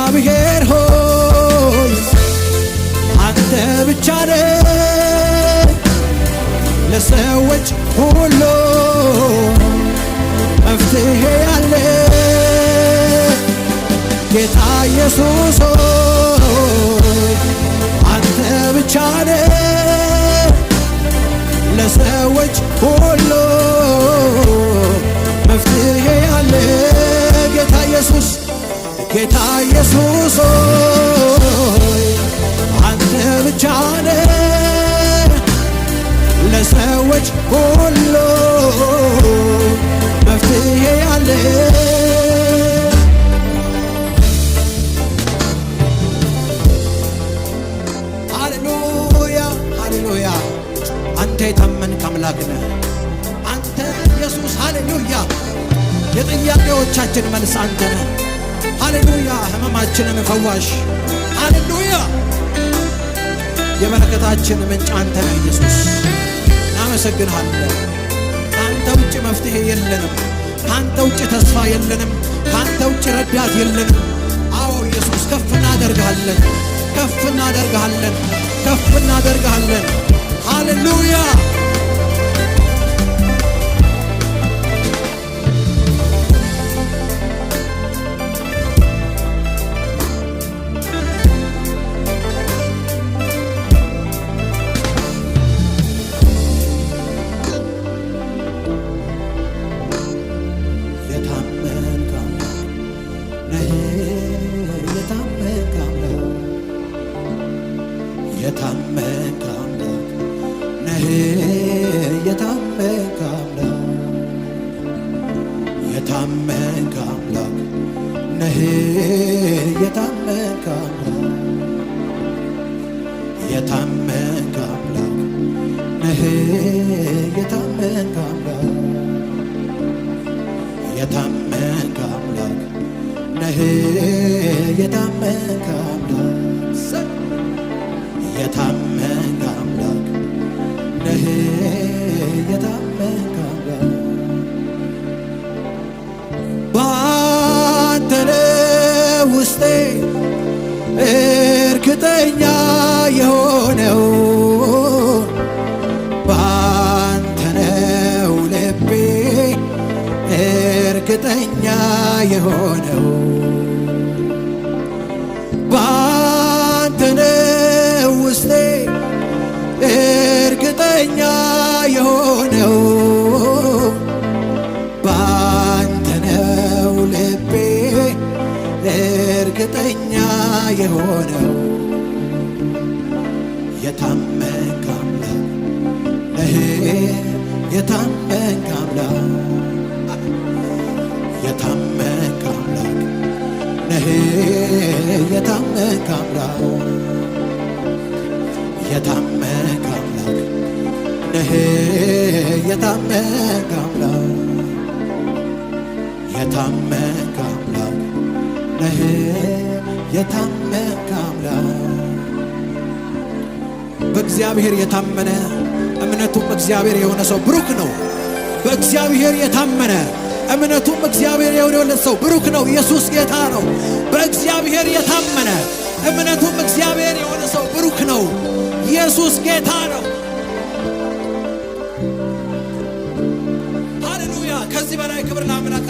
እግዚአብሔር ሆይ አንተ ብቻ ነህ ለሰዎች ሁሉ መፍትሄ ያለ ጌታ ኢየሱስ ሆይ አንተ ብቻ ነህ ለሰዎች ሁሉ መፍትሄ ያለ ጌታ ኢየሱስ ሆይ አንተ ብቻ ነህ ለሰዎች ሁሉ መፍትሄ ያለ ሃሌሉያ ሃሌሉያ አንተ የታመንክ አምላክ ነህ አንተ ኢየሱስ ሃሌሉያ የጥያቄዎቻችን መልስ አንተ ነህ ሃሌሉያ ህመማችንን ፈዋሽ ሃሌሉያ የበረከታችን ምንጭ አንተ ነህ ኢየሱስ እናመሰግንሃለን ካንተ ውጭ መፍትሄ የለንም ካንተ ውጭ ተስፋ የለንም ካንተ ውጭ ረዳት የለንም አዎ ኢየሱስ ከፍ እናደርግሃለን ከፍ እናደርግሃለን ከፍ እናደርግሃለን ሃሌሉያ የታመንክ አምላክ ነህ የታመንክ አምላክ የታመንክ አምላክ ነህ የታመንክ አምላክ የታመንክ አምላክ ነህ የታመንክ አምላክ የታመንክ አምላክ ነህ የታመንክ አምላክ የታመንክ አምላክ ነህ የታመንክ አምላክ ባንተ ነው ውስጤ እርግጠኛ የሆነው ባንተ ነው ልቤ እርግጠኛ የሆነው ባንተ ነው ውስጤ እርግጠኛ የሆነው ባንተ ነው ልቤ እርግጠኛ የሆነው የታመንክ አምላክ ነህ የታመንክ አምላክ የታመንክ አምላክ ነህ የታመንክ አምላክ የታመንክ አምላክ ነህ የታመንክ አምላክ የታመንክ አምላክ ነህ የታመንክ አምላክ በእግዚአብሔር የታመነ እምነቱም እግዚአብሔር የሆነ ሰው ብሩክ ነው በእግዚአብሔር የታመነ እምነቱም እግዚአብሔር የሆነ ሰው ብሩክ ነው ኢየሱስ ጌታ ነው በእግዚአብሔር የታመነ እምነቱም እግዚአብሔር የሆነ ሰው ብሩክ ነው ኢየሱስ ጌታ ነው ሃሌሉያ ከዚህ በላይ ክብር ለአምላክ